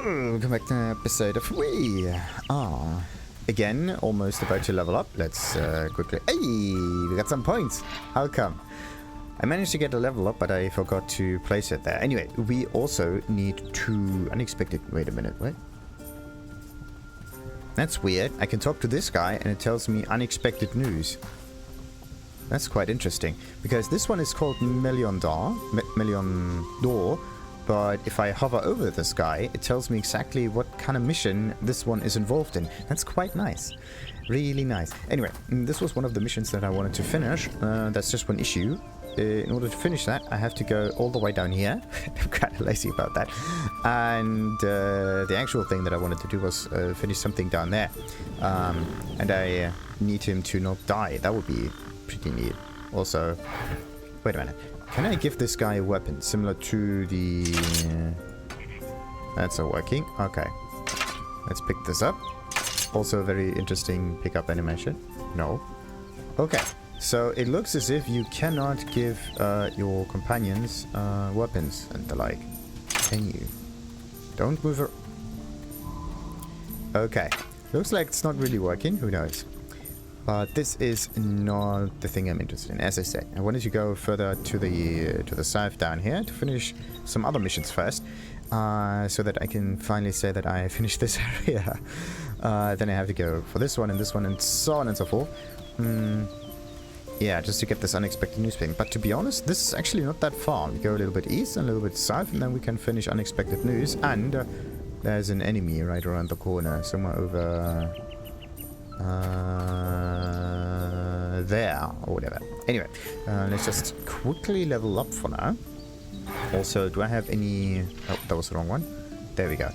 Welcome back to episode of we are again almost about to level up. Let's quickly. Hey, we got some points. How come? I managed to get a level up, but I forgot to place it there. Anyway, we also need two unexpected. Wait a minute, what? That's weird. I can talk to this guy and it tells me unexpected news. That's quite interesting because this one is called Million Door. But if I hover over this guy, it tells me exactly what kind of mission this one is involved in. That's quite nice. Really nice. Anyway, this was one of the missions that I wanted to finish. That's just one issue. In order to finish that, I have to go all the way down here. I'm kind of lazy about that. And the actual thing that I wanted to do was finish something down there. And I need him to not die. That would be pretty neat. Also, wait a minute. Can I give this guy a weapon similar to the... That's not working. Okay. Let's pick this up. Also a very interesting pickup animation. No. Okay. So it looks as if you cannot give your companions weapons and the like. Can you? Don't move her. Okay. Looks like it's not really working. Who knows? But this is not the thing I'm interested in. As I said, I wanted to go further to the south down here to finish some other missions first, so that I can finally say that I finished this area. Then I have to go for this one and so on and so forth. Yeah, just to get this unexpected news thing. But to be honest, this is actually not that far. We go a little bit east and a little bit south, and then we can finish unexpected news. And there's an enemy right around the corner, somewhere over... there or whatever. Anyway, let's just quickly level up for now. Also, do I have any... Oh, that was the wrong one. There we go.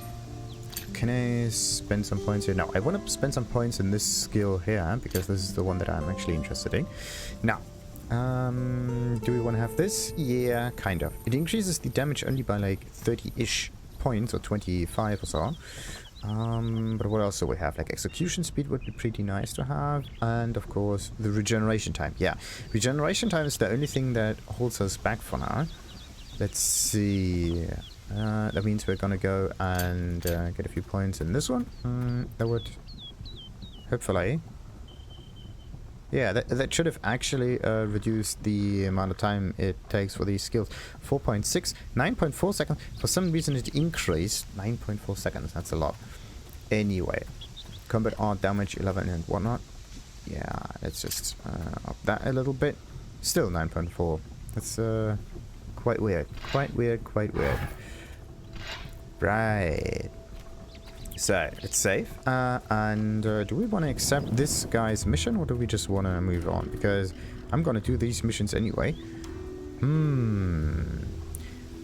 Can I spend some points here? No, I want to spend some points in this skill here because this is the one that I'm actually interested in. Now, do we want to have this? Yeah, kind of. It increases the damage only by like 30-ish points or 25 or so. But what else do we have? Like execution speed would be pretty nice to have, and of course the regeneration time. Yeah, regeneration time is the only thing that holds us back for now. Let's see. That means we're gonna go and get a few points in this one. That would hopefully. Yeah, that should have actually reduced the amount of time it takes for these skills. 4.6, 9.4 seconds. For some reason it increased 9.4 seconds. That's a lot. Anyway, combat art damage 11 and whatnot. Yeah, let's just up that a little bit. Still 9.4. That's quite weird. Quite weird. Right. So, it's safe, and do we want to accept this guy's mission, or do we just want to move on? Because I'm going to do these missions anyway.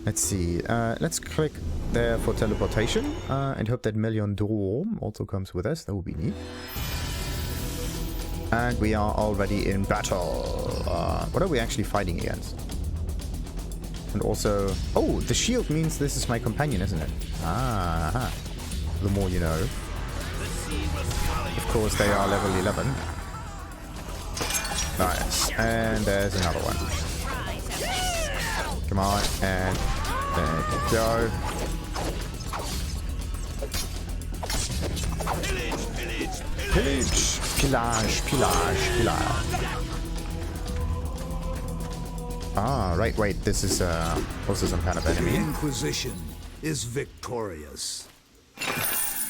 Let's see. Let's click there for teleportation, and hope that Million Door also comes with us. That would be neat. And we are already in battle. What are we actually fighting against? And also... Oh, the shield means this is my companion, isn't it? Ah, the more you know. Of course, they are level 11. Nice. And there's another one. Come on, and there you go. Pillage! Pillage! Ah, right, wait. This is also some kind of enemy. The Inquisition is victorious.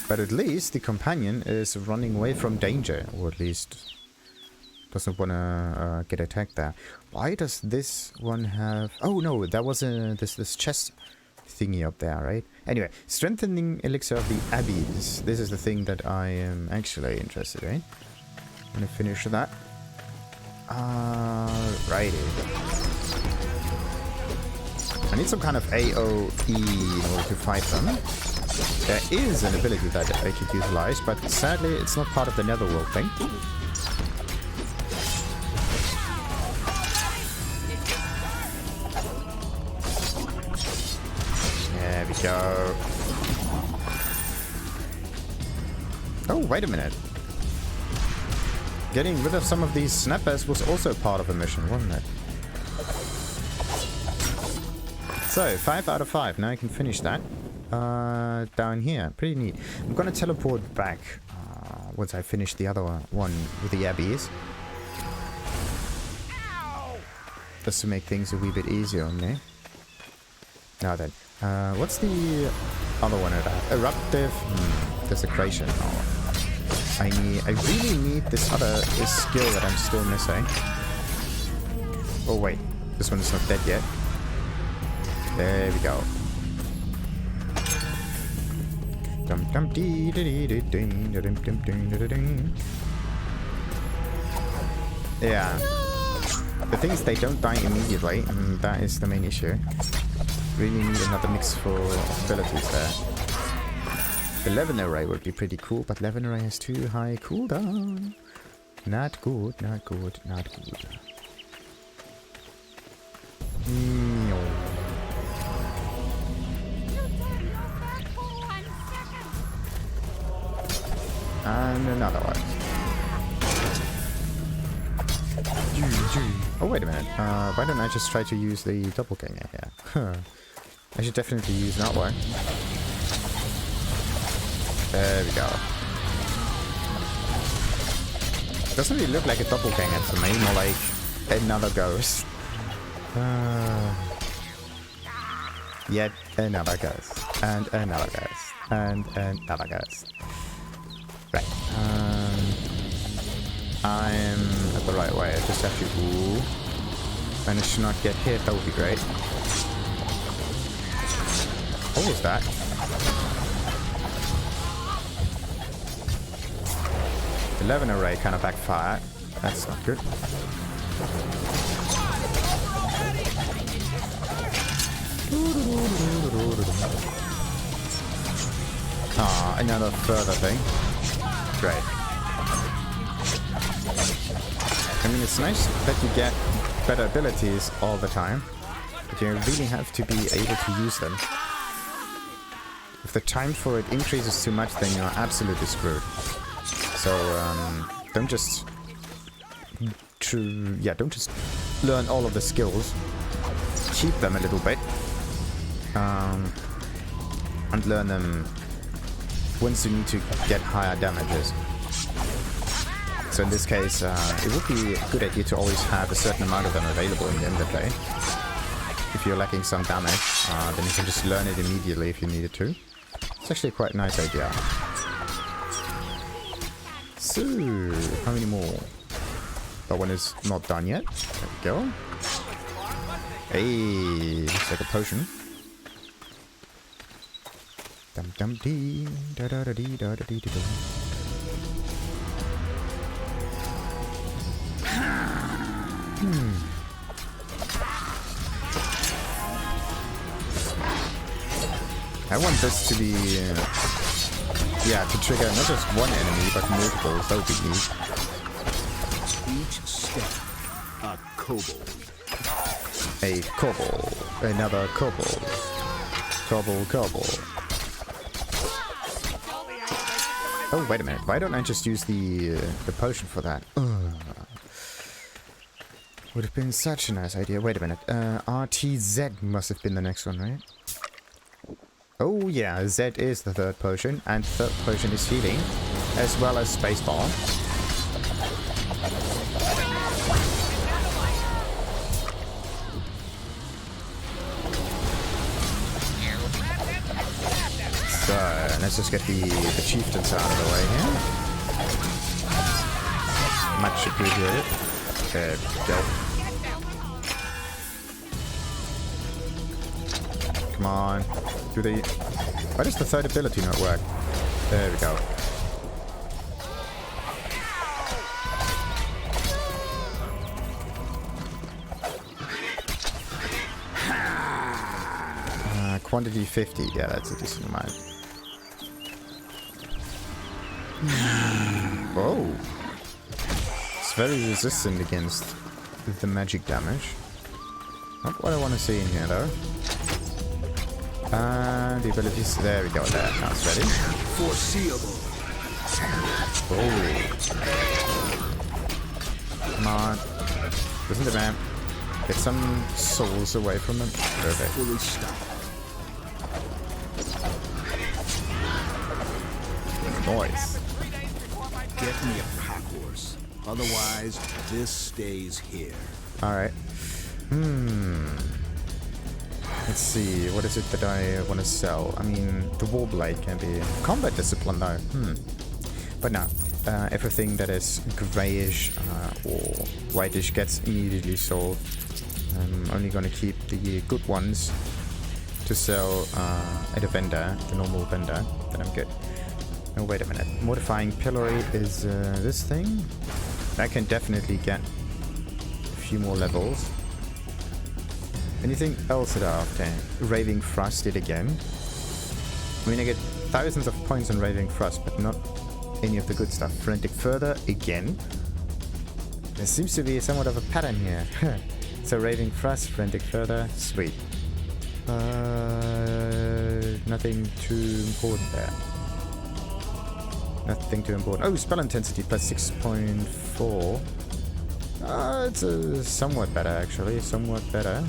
But at least the companion is running away from danger, or at least doesn't want to get attacked there. Why does this one have... Oh no, that was this chest thingy up there, right? Anyway, Strengthening Elixir of the Abbess. This is the thing that I am actually interested in. I'm gonna finish that. Righty. I need some kind of AoE in order to fight them. There is an ability that I could utilize, but sadly it's not part of the Netherworld thing. There we go. Oh, wait a minute. Getting rid of some of these snappers was also part of a mission, wasn't it? So, 5 out of 5. Now I can finish that. down here. Pretty neat. I'm gonna teleport back once I finish the other one with the Abbess. Just to make things a wee bit easier on me. Now then, what's the other one? Eruptive desecration. Oh, I really need this skill that I'm still missing. Oh wait, this one is not dead yet. There we go. Dum dum dee dee dee ding dum dum ding ding. Yeah. The thing is, they don't die immediately, and that is the main issue. Really need another mix for abilities there. The Levin Array would be pretty cool, but Levin Array has too high cooldown. Not good, not good, not good. No. And another one. Oh, wait a minute. Why don't I just try to use the doppelganger here? Huh. I should definitely use that one. There we go. Doesn't really look like a doppelganger to me, more like another ghost. Yet another ghost. And another ghost. And another ghost. Right. I'm at the right way. I just have to manage to not get hit. That would be great. What was that? The Levin Array kind of backfired. That's not good. Ah, another further thing. Great. I mean, it's nice that you get better abilities all the time, but you really have to be able to use them. If the time for it increases too much, then you're absolutely screwed. So, don't just learn all of the skills. Keep them a little bit. And learn them once you need to get higher damages. So in this case, it would be a good idea to always have a certain amount of them available in the inventory. If you're lacking some damage, then you can just learn it immediately if you needed to. It's actually quite a nice idea. So, how many more? That one is not done yet. There we go. Hey, looks like a potion. Dum dum dee da da da dee da da dee da. I want this to be, to trigger not just one enemy, but multiple. That would be neat. Each step, a kobold. A kobold. Another kobold. Kobold. Oh, wait a minute. Why don't I just use the potion for that? Would have been such a nice idea. Wait a minute. RTZ must have been the next one, right? Oh yeah, Z is the third potion, and the third potion is healing, as well as spacebar. So, let's just get the chieftains out of the way here. Much appreciated. There we go. Come on. Why does the third ability not work? There we go. Quantity 50. Yeah, that's a decent amount. Whoa. It's very resistant against the magic damage. Not what I want to see in here, though. The abilities. There we go. There. Now it's ready. Foreseeable. Oh. Come on. Listen to them. Get some souls away from them. Perfect. Fully stopped. noise. Get me a pack horse. Otherwise, this stays here. Alright. Let's see, what is it that I want to sell? I mean, the Warblade can be... Combat Discipline though. But no. Everything that is grayish or whitish gets immediately sold. I'm only gonna keep the good ones to sell at a vendor, the normal vendor. Then I'm good. Oh, wait a minute. Mortifying Pillory is this thing? I can definitely get a few more levels. Anything else that I after? Raving Frost it again. I mean, I get thousands of points on Raving Frost, but not any of the good stuff. Frantic Further again. There seems to be somewhat of a pattern here. So Raving Frost, Frantic Further, sweet. Nothing too important there. Nothing too important. Oh, Spell Intensity plus 6.4. It's somewhat better actually, somewhat better.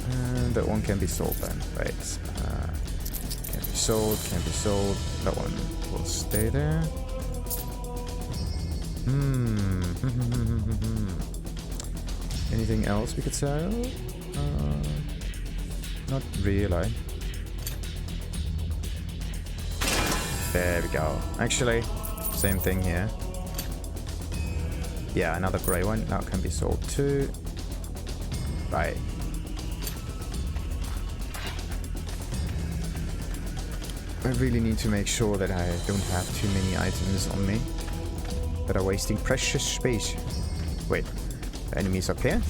And that one can be sold then, right? Can be sold, can be sold. That one will stay there. Anything else we could sell? Not really. There we go. Actually, same thing here. Yeah, another grey one. That can be sold too. Right. I really need to make sure that I don't have too many items on me that are wasting precious space. Wait, the enemies up here?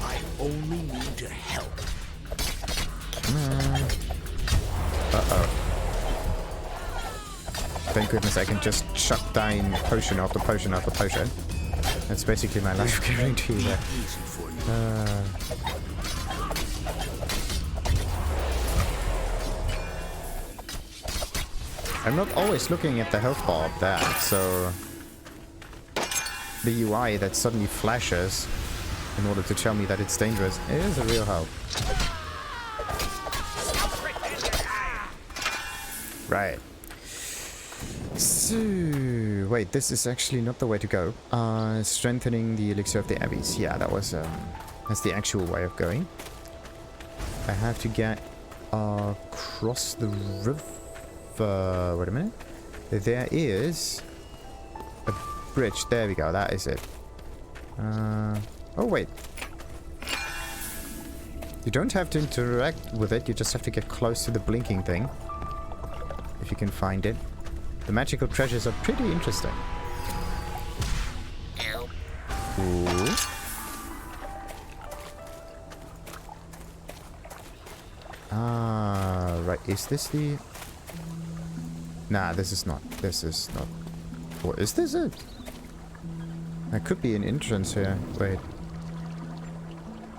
I only need to help. Uh-oh. Thank goodness I can just chuck down potion after potion after potion. That's basically my life guarantee there. Easy for you. I'm not always looking at the health bar up there, so the UI that suddenly flashes in order to tell me that it's dangerous is a real help. Right. So, wait, this is actually not the way to go. Strengthening the Elixir of the Abbess. Yeah, that was, that's the actual way of going. I have to get across the river. Wait a minute. There is a bridge. There we go. That is it. Oh, wait. You don't have to interact with it. You just have to get close to the blinking thing. If you can find it. The magical treasures are pretty interesting. Ooh. Ah, right. Is this the... Nah, this is not. This is not. Or is this it? There could be an entrance here. Wait.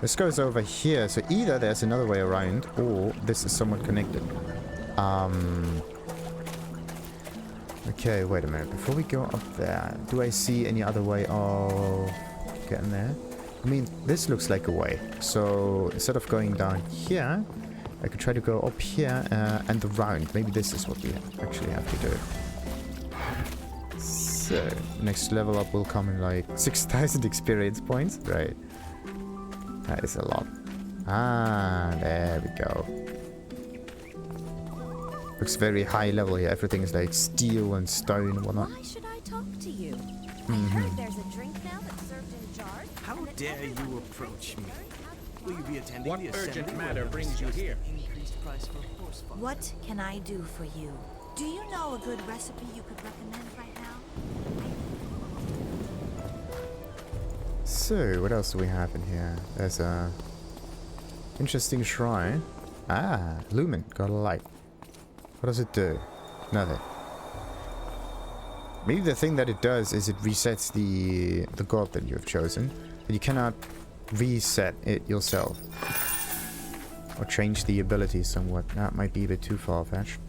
This goes over here. So either there's another way around, or this is somewhat connected. Okay, wait a minute. Before we go up there, do I see any other way of getting there? I mean, this looks like a way. So instead of going down here, I could try to go up here and around. Maybe this is what we actually have to do. So, next level up will come in like 6,000 experience points. Right. That is a lot. Ah, there we go. Looks very high level here. Everything is like steel and stone and whatnot. Why should I talk to you? I heard there's a drink now that's served in jars. How dare you approach me? Will you be attending What the assembly? urgent matter brings you here? What can I do for you? Do you know a good recipe you could recommend right now? So, what else do we have in here? There's a interesting shrine. Ah, Lumen, got a light. What does it do? Nothing. Maybe the thing that it does is it resets the god that you have chosen. But you cannot reset it yourself. Or change the ability somewhat. That might be a bit too far-fetched.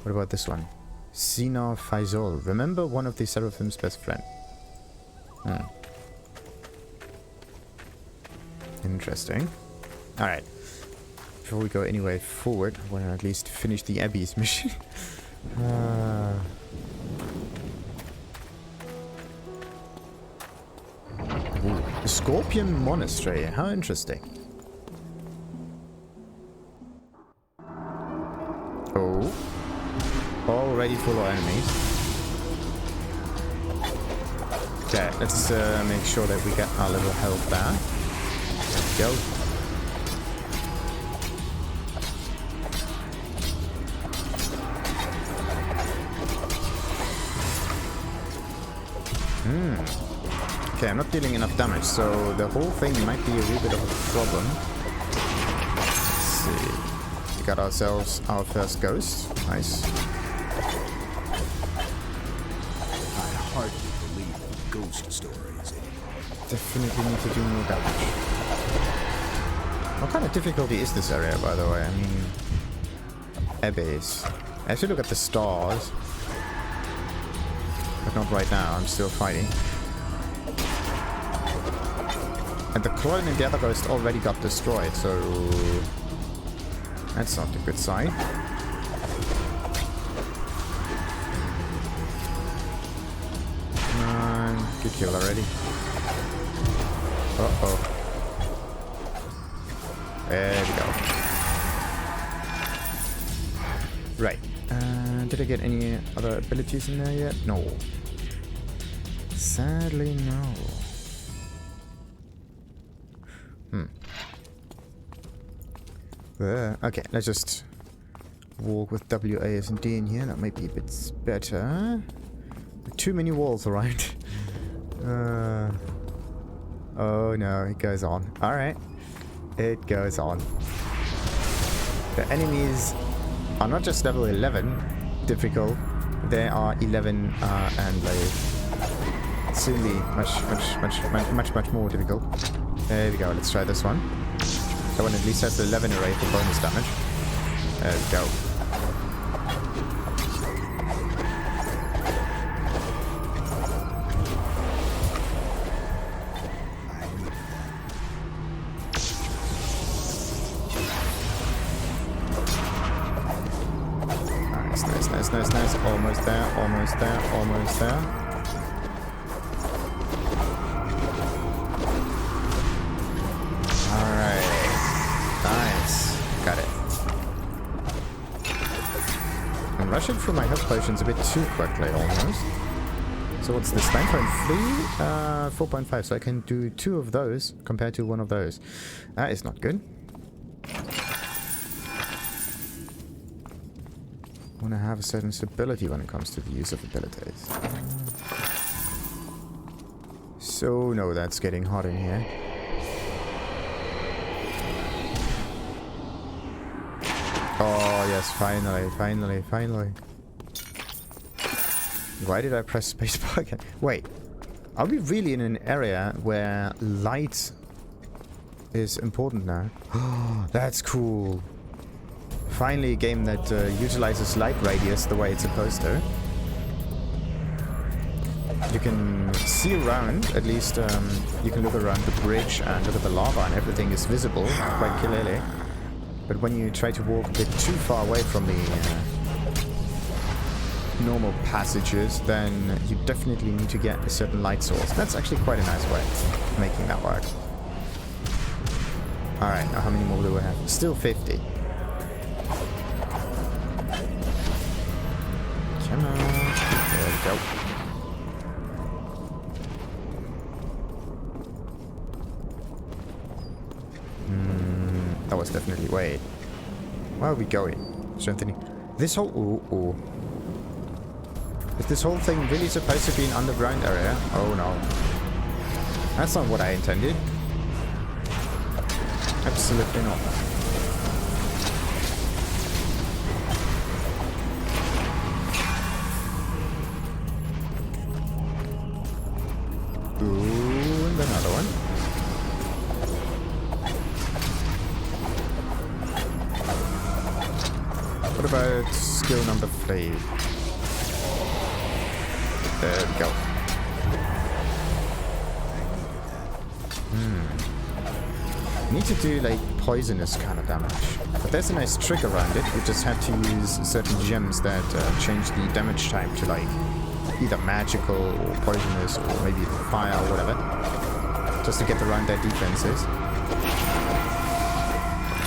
What about this one? Sina Faisal. Remember one of the Seraphim's best friend. Interesting. Alright. before we go any way forward, I want to at least finish the Abbey's mission. Ooh, the Scorpion Monastery. How interesting. Oh. Already full of enemies. Okay, let's make sure that we get our little health back. There we go. Okay, I'm not dealing enough damage, so the whole thing might be a wee bit of a problem. Let's see. We got ourselves our first ghost. Nice. I hardly believe in ghost stories anymore. Definitely need to do more damage. What kind of difficulty is this area, by the way? I mean, Abbess. I have to look at the stars. But not right now, I'm still fighting. And the clone and the other ghost already got destroyed, so that's not a good sign. Come on, good kill already. Uh-oh. There we go. Right. Did I get any other abilities in there yet? No. Sadly, no. Okay, let's just walk with WASD in here. That might be a bit better. Too many walls around. Oh no, it goes on. Alright. It goes on. The enemies are not just level 11 difficult. They are 11 and like silly, much more difficult. There we go, let's try this one. That one at least has the 11 array for bonus damage. There we go. Nice. Almost there. Alright. Nice. Got it. I'm rushing through my health potions a bit too quickly, almost. So what's this? 9.3? 4.5. So I can do 2 of those compared to 1 of those. That is not good. I want to have a certain stability when it comes to the use of abilities. So, no, that's getting hot in here. Oh, yes, finally. Why did I press spacebar again? Wait, are we really in an area where light is important now? Oh, that's cool. Finally a game that utilizes light radius the way it's supposed to. You can see around, at least you can look around the bridge and look at the lava and everything is visible quite clearly. But when you try to walk a bit too far away from the normal passages, then you definitely need to get a certain light source. That's actually quite a nice way of making that work. Alright, now how many more do we have? Still 50. Come on. There we go. That was definitely... Wait. Where are we going? Strengthening. This whole... Ooh. Is this whole thing really supposed to be an underground area? Oh no. That's not what I intended. Absolutely not. Ooh, and another one. What about skill number 3? There we go. Need to do like poisonous kind of damage. But there's a nice trick around it. You just have to use certain gems that change the damage type to like either magical or poisonous or maybe fire or whatever. Just to get around their defenses.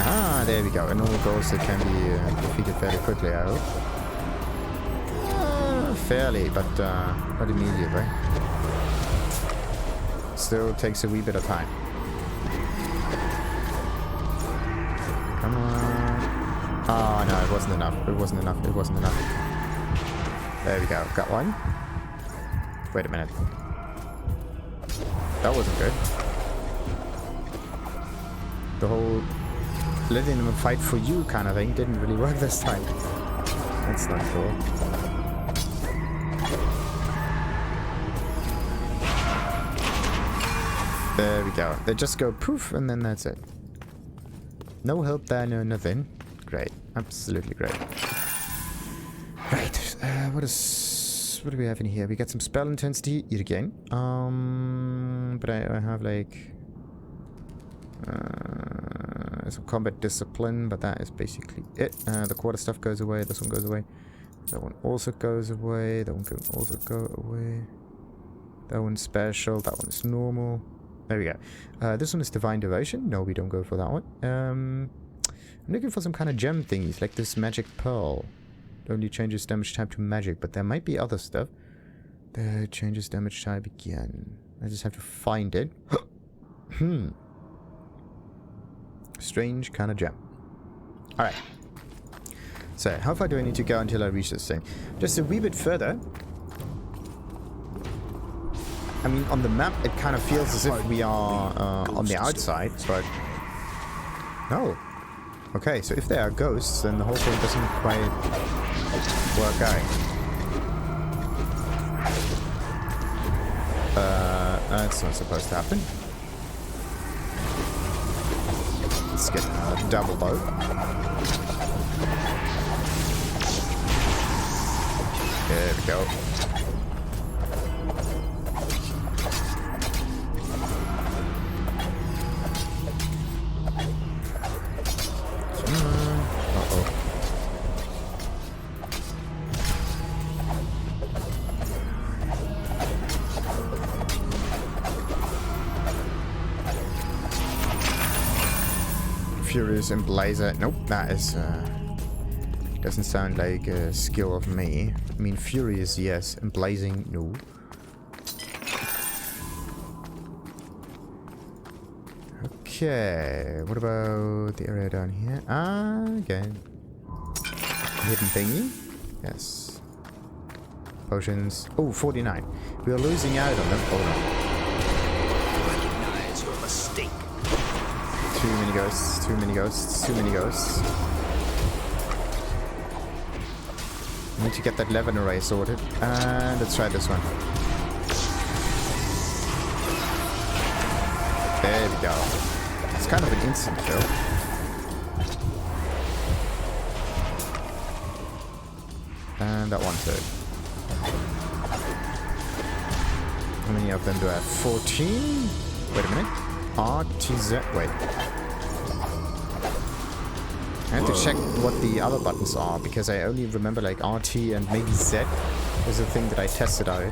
Ah, there we go. A normal ghost that can be defeated fairly quickly, I hope. Fairly, but not immediately. Still takes a wee bit of time. Come on. Oh no, it wasn't enough. It wasn't enough. It wasn't enough. There we go. Got one. Wait a minute. That wasn't good. The whole letting them fight for you kind of thing didn't really work this time. That's not cool. There we go. They just go poof and then that's it. No help there, no nothing. Great. Absolutely great. Right. What do we have in here? We got some spell intensity yet again. But I have like some combat discipline, but that is basically it. The quarter stuff goes away. This one goes away. That one also goes away. That one can also go away. That one's special. That one is normal. There we go. This one is Divine Devotion. No, we don't go for that one. I'm looking for some kind of gem thingies, like this Magic Pearl. It only changes damage type to magic, but there might be other stuff that changes damage type again. I just have to find it. Strange kind of gem. Alright. So, how far do I need to go until I reach this thing? Just a wee bit further. I mean, on the map, it kind of feels as if we are on the outside, but... No. Okay, so if there are ghosts, then the whole thing doesn't quite work out. That's not supposed to happen. Let's get a double bow. There we go. Furious Emblazer. Nope, that is doesn't sound like a skill of me. I mean, Furious, yes. Emblazing, no. Okay, what about the area down here? Ah, again. Hidden thingy. Yes. Potions. Oh, 49. We are losing out on them. Oh no. Recognize your mistake. Too many ghosts, too many ghosts, too many ghosts. I need to get that Levin array sorted. And let's try this one. There we go. It's kind of an instant kill. And that one too. How many of them do I have? 14? Wait a minute. RTZ. Wait. I have to check what the other buttons are, because I only remember like RT and maybe Z was the thing that I tested out.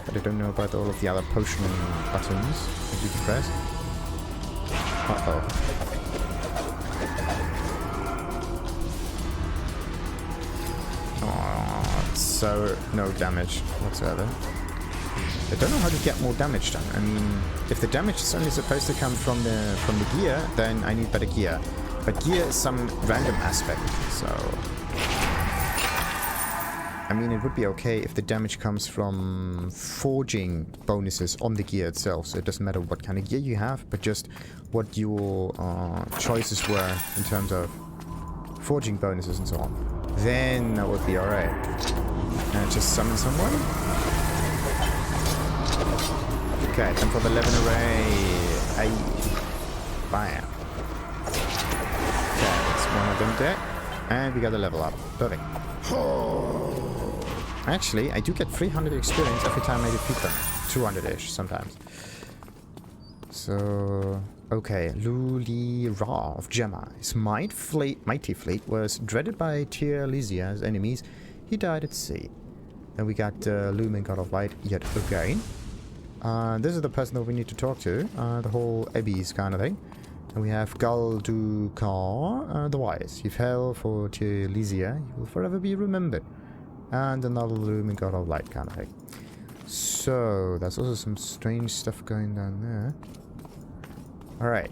But I don't know about all of the other potion buttons that you can press. Uh-oh. Oh, so no damage whatsoever. I don't know how to get more damage done. I mean, if the damage is only supposed to come from the gear, then I need better gear. But gear is some random aspect, so... I mean, it would be okay if the damage comes from forging bonuses on the gear itself, so it doesn't matter what kind of gear you have, but just what your choices were in terms of forging bonuses and so on. Then that would be alright. Just summon someone. Okay, time for the Levin array. Aye. Bam. Okay, that's one of them dead. And we got a level up. Perfect. Actually, I do get 300 experience every time I defeat them. 200-ish sometimes. So... Okay, Lulira of Gemma. His mighty fleet was dreaded by TheNefari's enemies. He died at sea. Then we got Looming God of Light yet again. This is the person that we need to talk to. The whole Abbess kind of thing. And we have Galdukar, the Wise. You fell for TheNefari. You will forever be remembered. And another Looming God of Light kind of thing. So, there's also some strange stuff going down there. Alright,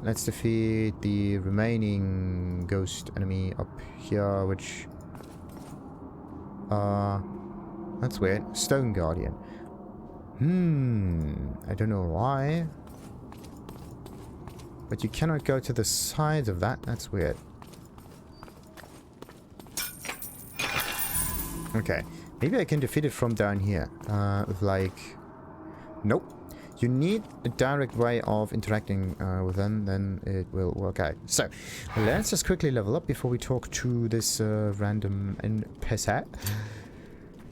let's defeat the remaining ghost enemy up here, which... that's weird. Stone Guardian. I don't know why. But you cannot go to the sides of that. That's weird. Okay. Maybe I can defeat it from down here. With like... Nope. You need a direct way of interacting with them, then it will work out. So, let's just quickly level up before we talk to this random NPC.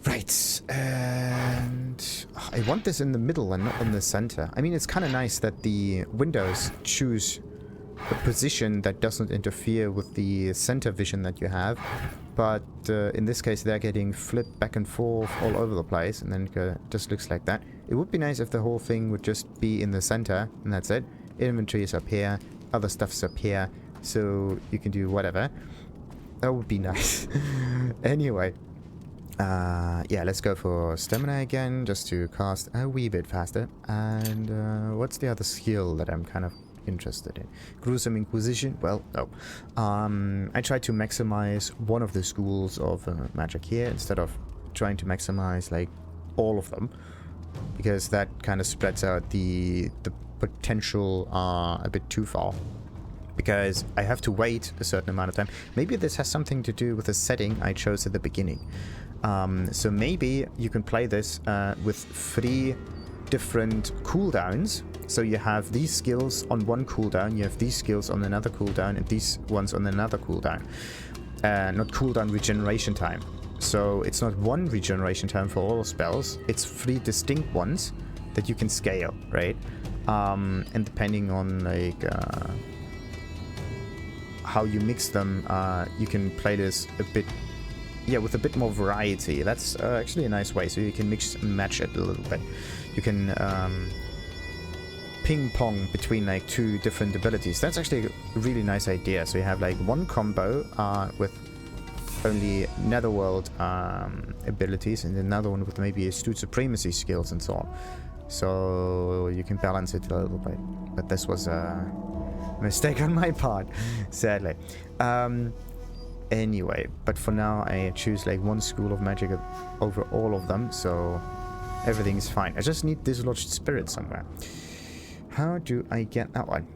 Right, and I want this in the middle and not in the center. I mean, it's kind of nice that the windows choose a position that doesn't interfere with the center vision that you have. But in this case, they're getting flipped back and forth all over the place, and then it just looks like that. It would be nice if the whole thing would just be in the center, and that's it. Inventory is up here, other stuff's up here, so you can do whatever. That would be nice. Anyway. Yeah, let's go for stamina again, just to cast a wee bit faster. And what's the other skill that I'm kind of interested in? Gruesome Inquisition? Well, no. I tried to maximize one of the schools of magic here, instead of trying to maximize, like, all of them. Because that kind of spreads out the potential a bit too far. Because I have to wait a certain amount of time. Maybe this has something to do with the setting I chose at the beginning. So maybe you can play this with 3 different cooldowns. So you have these skills on one cooldown, you have these skills on another cooldown, and these ones on another cooldown. Not cooldown, regeneration time. So it's not one regeneration time for all spells, it's 3 distinct ones that you can scale, right? And depending on like how you mix them, you can play this a bit, yeah, with a bit more variety. That's actually a nice way, so you can mix and match it a little bit. You can ping pong between like 2 different abilities. That's actually a really nice idea. So you have like one combo with only Netherworld abilities, and another one with maybe astute supremacy skills and so on. So you can balance it a little bit. But this was a mistake on my part, sadly. Anyway, but for now I choose like one school of magic over all of them, so everything's fine. I just need Dislodged Spirit somewhere. How do I get that one?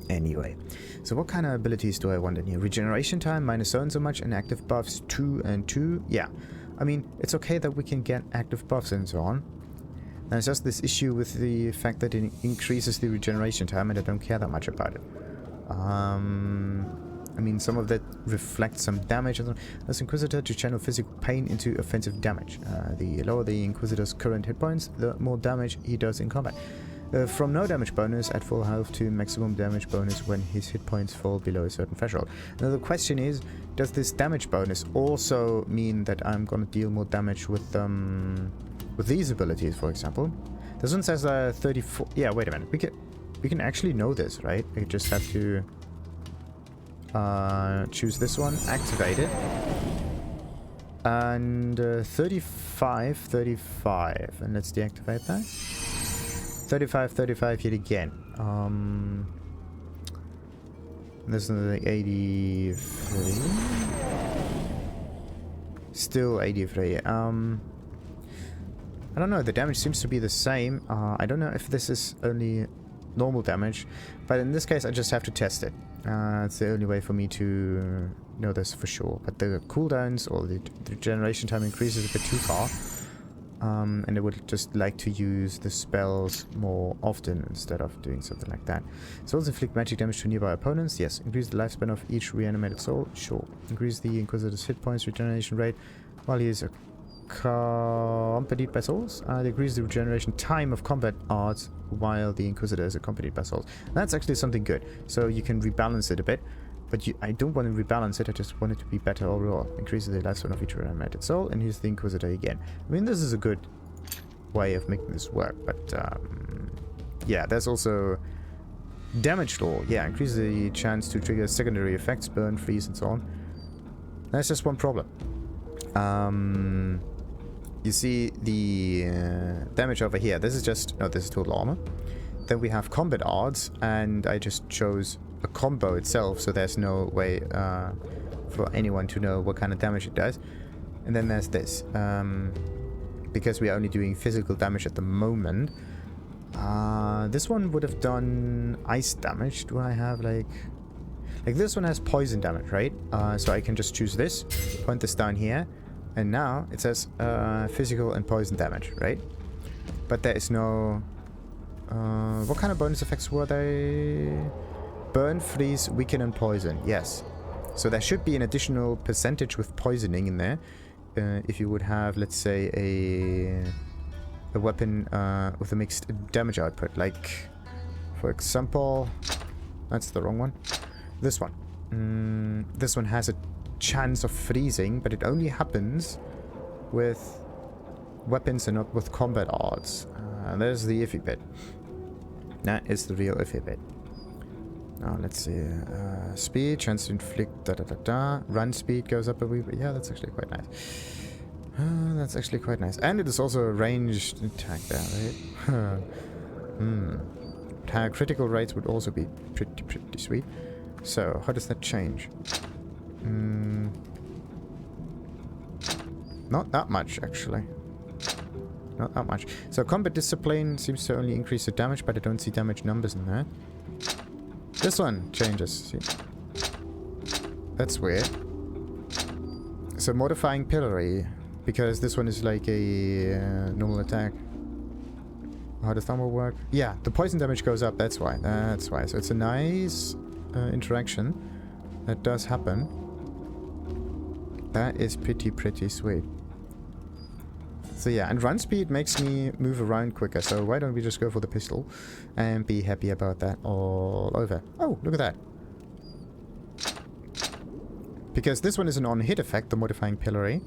Anyway, so what kind of abilities do I want in here? Regeneration time, minus so and so much, and active buffs 2 and 2. Yeah, I mean, it's okay that we can get active buffs and so on. There's just this issue with the fact that it increases the regeneration time, and I don't care that much about it. I mean, some of that reflects some damage. As Inquisitor to channel physical pain into offensive damage. The lower the Inquisitor's current hit points, the more damage he does in combat. From no damage bonus at full health to maximum damage bonus when his hit points fall below a certain threshold. Now the question is, does this damage bonus also mean that I'm gonna deal more damage with these abilities, for example? This one says 34. Yeah, wait a minute. We can actually know this, right? We just have to choose this one, activate it, and 35, 35, and let's deactivate that. 35, 35 yet again. This is like 83. Still 83. I don't know, the damage seems to be the same. I don't know if this is only normal damage, but in this case I just have to test it. It's the only way for me to know this for sure. But the cooldowns or the regeneration time increases a bit too far. And I would just like to use the spells more often instead of doing something like that. Souls inflict magic damage to nearby opponents. Yes. Increase the lifespan of each reanimated soul. Sure. Increase the Inquisitor's hit points regeneration rate while he is accompanied by souls. Decreases the regeneration time of combat arts while the Inquisitor is accompanied by souls. That's actually something good. So you can rebalance it a bit. But I don't want to rebalance it, I just want it to be better overall. Increases the lifespan of each reanimated soul, and here's the Inquisitor again. I mean, this is a good way of making this work, but yeah, there's also damage law. Yeah, increases the chance to trigger secondary effects, burn, freeze, and so on. That's just one problem. You see the damage over here. This is just... No, this is total armor. Then we have combat odds, and I just chose a combo itself, so there's no way for anyone to know what kind of damage it does. And then there's this. Because we are only doing physical damage at the moment. This one would have done ice damage. Do I have like this one has poison damage, right? So I can just choose this, point this down here, and now it says physical and poison damage, right? But there is no... what kind of bonus effects were they? Burn, freeze, weaken, and poison. Yes. So there should be an additional percentage with poisoning in there. If you would have, let's say, a weapon with a mixed damage output. Like, for example... That's the wrong one. This one. This one has a chance of freezing, but it only happens with weapons and not with combat odds. There's the iffy bit. That is the real iffy bit. Now let's see. Speed, chance to inflict Run speed goes up a wee bit. Yeah, that's actually quite nice. That's actually quite nice. And it is also a ranged attack there, right? Critical rates would also be pretty sweet. So, how does that change? Not that much, actually. Not that much. So, combat discipline seems to only increase the damage, but I don't see damage numbers in there. This one changes. See? That's weird. So, modifying pillory. Because this one is like a normal attack. How does that work? Yeah, the poison damage goes up. That's why. That's why. So it's a nice interaction that does happen. That is pretty sweet. So yeah, and run speed makes me move around quicker. So why don't we just go for the pistol and be happy about that all over? Oh, look at that. Because this one is an on-hit effect, the modifying pillory.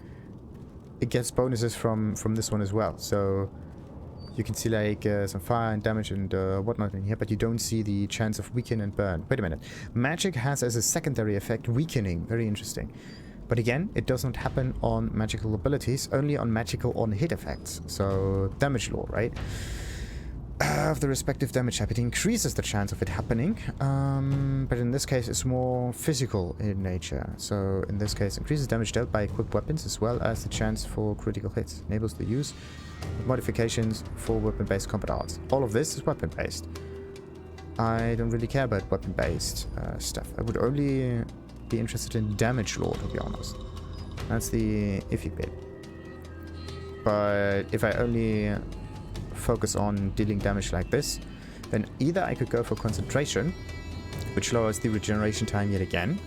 It gets bonuses from this one as well. So you can see like some fire and damage and whatnot in here, but you don't see the chance of weaken and burn. Wait a minute. Magic has as a secondary effect weakening. Very interesting. But again, it does not happen on magical abilities, only on magical on-hit effects. So damage law, right? Of the respective damage type. It increases the chance of it happening, but in this case it's more physical in nature. So in this case, increases damage dealt by equipped weapons as well as the chance for critical hits. Enables the use of modifications for weapon-based combat arts. All of this is weapon-based. I don't really care about weapon-based stuff. I would only be interested in damage law, to be honest. That's the iffy bit. But if I only focus on dealing damage like this, then either I could go for concentration, which lowers the regeneration time yet again.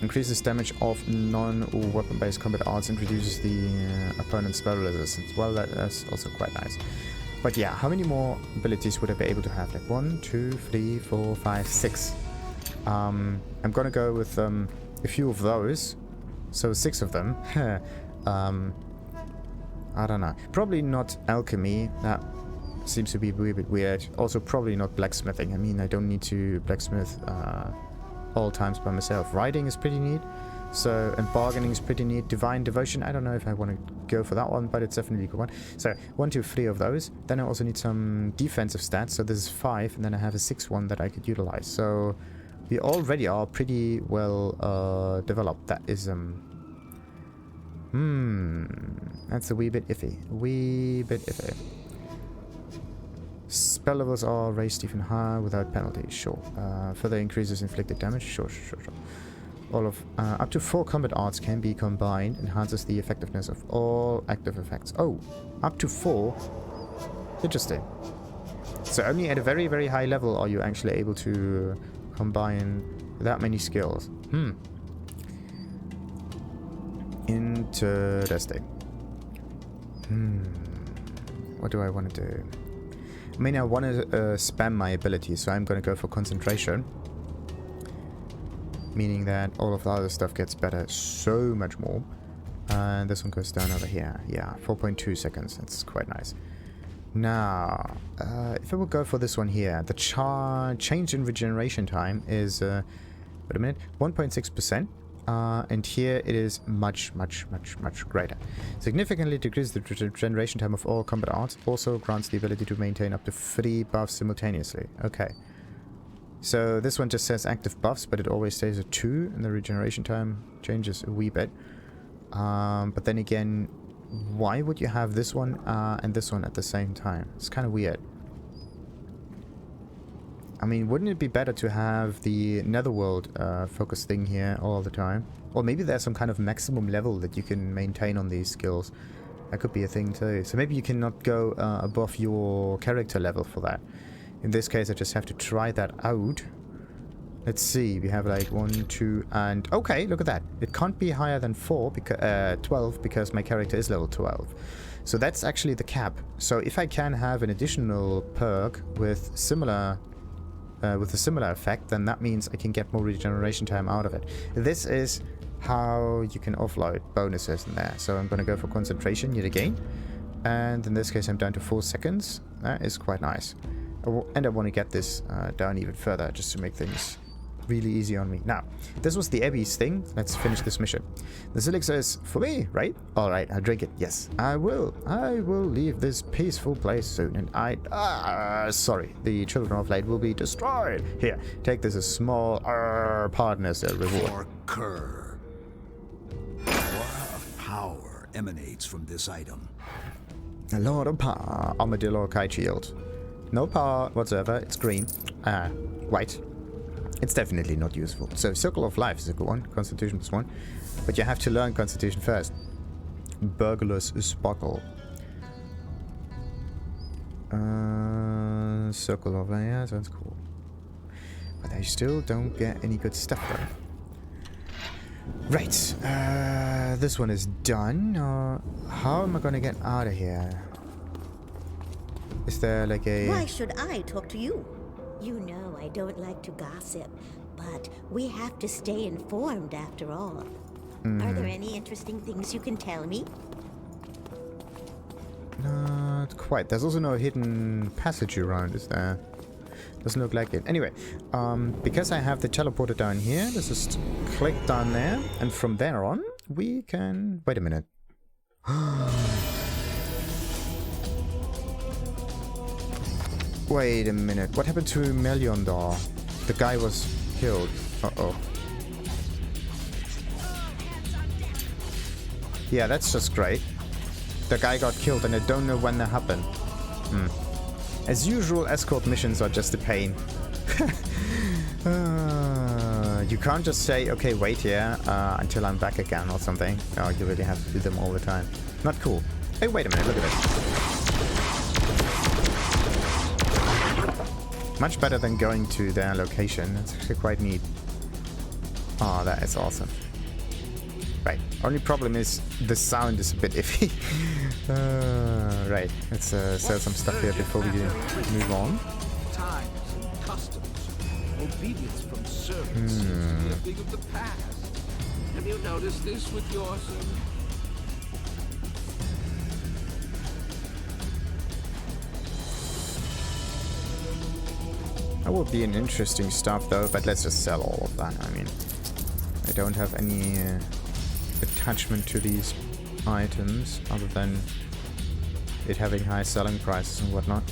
Increases damage of non-weapon based combat arts and reduces the opponent's spell resistance. Well, that's also quite nice. But yeah, how many more abilities would I be able to have? Like 1, 2, 3, 4, 5, 6. I'm gonna go with a few of those. So 6 of them. I don't know. Probably not alchemy. That seems to be a wee bit weird. Also, probably not blacksmithing. I mean, I don't need to blacksmith all times by myself. Riding is pretty neat. So, and bargaining is pretty neat. Divine devotion. I don't know if I want to go for that one, but it's definitely a good one. So, 1, 2, 3 of those. Then I also need some defensive stats. So this is 5, and then I have a 6th one that I could utilize. So we already are pretty well developed. That is that's a wee bit iffy. Spell levels are raised even higher without penalty. Sure. Further increases inflicted damage. Sure. All of up to 4 combat arts can be combined. Enhances the effectiveness of all active effects. Oh, up to 4. Interesting. So only at a very, very high level are you actually able to combine that many skills. Interesting. What do I want to do? I mean, I want to spam my ability, so I'm going to go for concentration. Meaning that all of the other stuff gets better so much more. And this one goes down over here. Yeah, 4.2 seconds. That's quite nice. Now, if I would go for this one here, the change in regeneration time is, wait a minute, 1.6%. And here it is much greater. Significantly decreases the regeneration time of all combat arts. Also grants the ability to maintain up to 3 buffs simultaneously. Okay. So this one just says active buffs, but it always stays at 2, and the regeneration time changes a wee bit. But then again, why would you have this one and this one at the same time? It's kind of weird. I mean, wouldn't it be better to have the Netherworld focus thing here all the time? Or maybe there's some kind of maximum level that you can maintain on these skills. That could be a thing too. So maybe you cannot go above your character level for that. In this case, I just have to try that out. Let's see, we have like 1, 2, and... Okay, look at that. It can't be higher than 12 because my character is level 12. So that's actually the cap. So if I can have an additional perk with similar... with a similar effect, then that means I can get more regeneration time out of it. This is how you can offload bonuses in there. So I'm going to go for concentration yet again. And in this case, I'm down to 4 seconds. That is quite nice. And I want to get this down even further, just to make things really easy on me. Now, this was the Abbess thing. Let's finish this mission. This elixir is for me, right? Alright, I'll drink it. Yes, I will. I will leave this peaceful place soon. And sorry, the Children of Light will be destroyed. Here, take this as small pardon as a reward. For Kerr. Aura of power emanates from this item. A lot of power. Armadillo kite shield. No power whatsoever. It's green. White. It's definitely not useful. So Circle of Life is a good one. Constitution +1. But you have to learn Constitution first. Burglar's Sparkle. Circle of Life. Yeah, sounds cool. But I still don't get any good stuff though. Right. This one is done. How am I going to get out of here? Is there like a... Why should I talk to you? You know I don't like to gossip, but we have to stay informed after all. Are there any interesting things you can tell me? Not quite. There's also no hidden passage around, is there? Doesn't look like it. Anyway, because I have the teleporter down here, let's just click down there, and from there on, we can... Wait a minute. Wait a minute. What happened to Meliondor? The guy was killed. Uh-oh. Yeah, that's just great. The guy got killed and I don't know when that happened. As usual, escort missions are just a pain. You can't just say, okay, wait here until I'm back again or something. No, you really have to do them all the time. Not cool. Hey, wait a minute, look at this. Much better than going to their location. It's actually quite neat. Oh, that is awesome. Right. Only problem is the sound is a bit iffy. Right. Let's sell some stuff here before we move on. Times and customs. Obedience from servants. A thing of the past. Have you noticed this with your servant? That would be an interesting stuff though, but let's just sell all of that. I mean, I don't have any attachment to these items other than it having high selling prices and whatnot.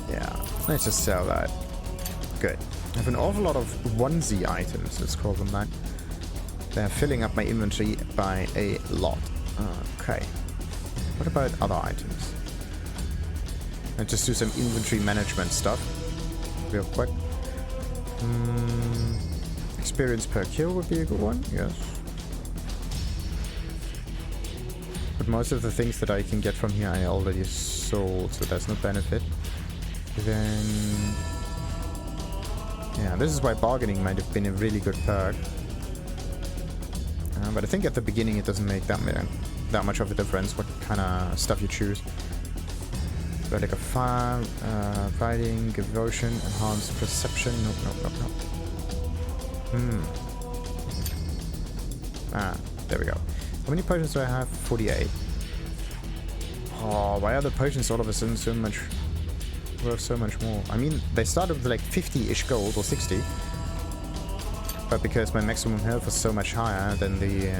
Yeah, let's just sell that. Good. I have an awful lot of onesie items, let's call them that. They're filling up my inventory by a lot. Okay. What about other items? Let's just do some inventory management stuff real quick. Experience per kill would be a good one, yes. But most of the things that I can get from here I already sold, so there's no benefit. Then... yeah, this is why bargaining might have been a really good perk. But I think at the beginning it doesn't make that much of a difference what kind of stuff you choose. But like a fire, fighting, devotion, enhanced perception. Nope. There we go. How many potions do I have? 48. Oh, why are the potions all of a sudden so much worth so much more? I mean, they started with like 50-ish gold or 60. But because my maximum health is so much higher, then the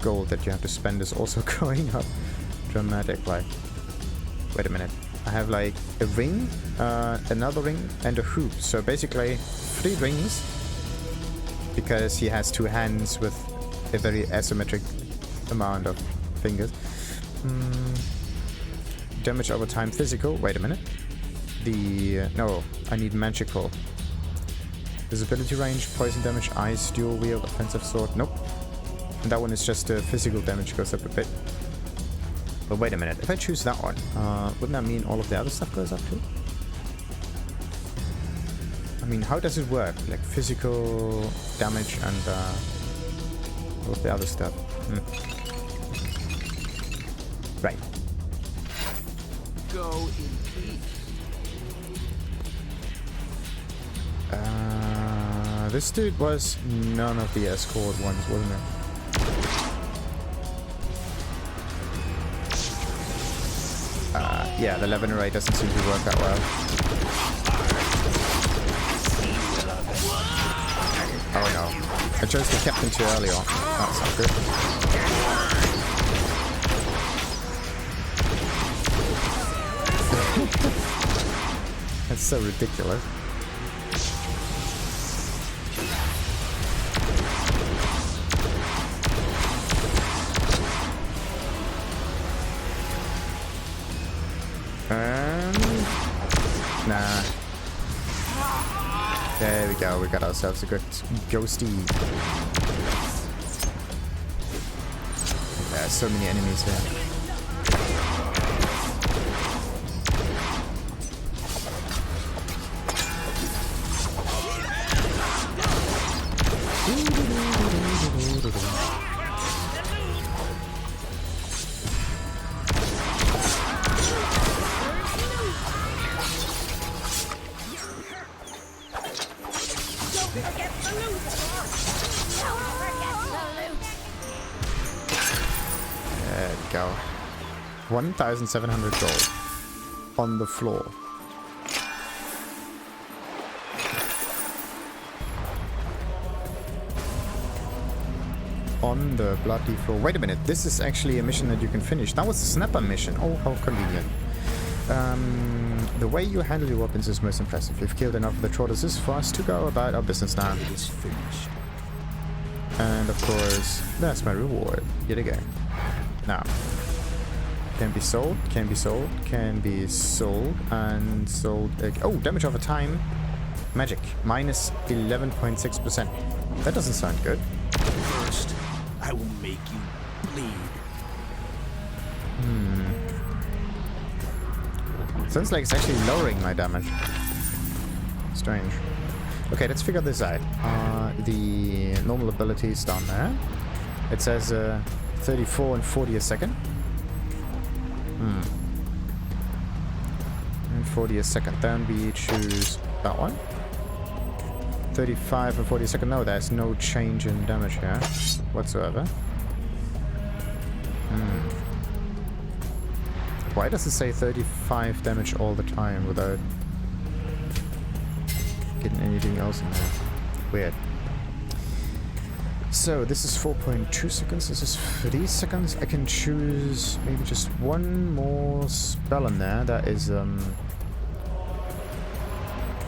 gold that you have to spend is also going up dramatically. Wait a minute. I have like a ring, another ring, and a hoop. So basically 3 rings. Because he has 2 hands with a very asymmetric amount of fingers. Damage over time physical. Wait a minute. No, I need magical. Visibility range, poison damage, ice, dual wield, offensive sword. Nope. And that one is just physical damage, goes up a bit. But wait a minute. If I choose that one, wouldn't that mean all of the other stuff goes up too? I mean, how does it work? Like physical damage and all of the other stuff. Right. Go in peace. This dude was none of the escort ones, wasn't it? Yeah, the Levener Ray doesn't seem to work that well. Oh no. I chose the captain too early on. That's not good. That's so ridiculous. Nah. There we go, we got ourselves a good ghosty. There's so many enemies here. There we go. 1,700 gold on the floor. On the bloody floor. Wait a minute, this is actually a mission that you can finish. That was the snapper mission. Oh, how convenient. The way you handle your weapons is most impressive. You've killed enough of the trotters for us to go about our business now. It is finished. And of course, that's my reward. Yet again. Now. Can be sold, can be sold, can be sold, and sold. Oh, damage over time. Magic. Minus 11.6%. That doesn't sound good. First, I will make you bleed. Sounds like it's actually lowering my damage. Strange. Okay, let's figure this out. The normal abilities down there. It says 34 and 40 a second. And 40 a second. Then we choose that one. 35 and 40 a second. No, there's no change in damage here whatsoever. Why does it say 35 damage all the time without getting anything else in there? Weird. So this is 4.2 seconds, this is 3 seconds. I can choose maybe just one more spell in there that is a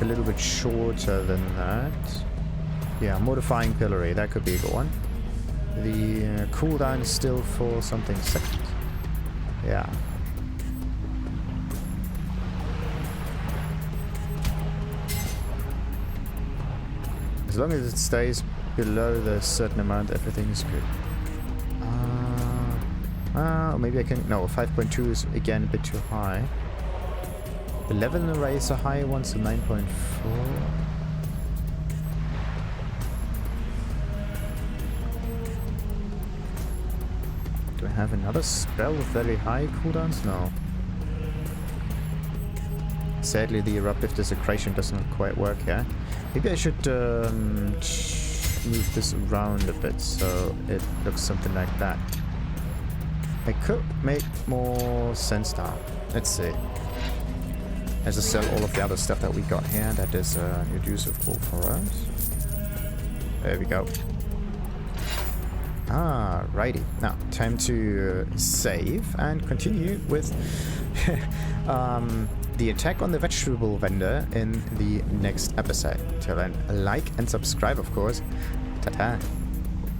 little bit shorter than that. Yeah, Mortifying Pillory, that could be a good one. The cooldown is still for something seconds. Yeah. As long as it stays below the certain amount, everything is good. Maybe I can... No, 5.2 is again a bit too high. The level array is a high one, so 9.4. Do I have another spell with very high cooldowns? No. Sadly, the Eruptive Desecration doesn't quite work here. Maybe I should move this around a bit so it looks something like that. It could make more sense now. Let's see. As I sell all of the other stuff that we got here, that is useful for us. There we go. Ah, righty. Now, time to save and continue with the attack on the vegetable vendor in the next episode. Till then, like and subscribe, of course. Ta-ta.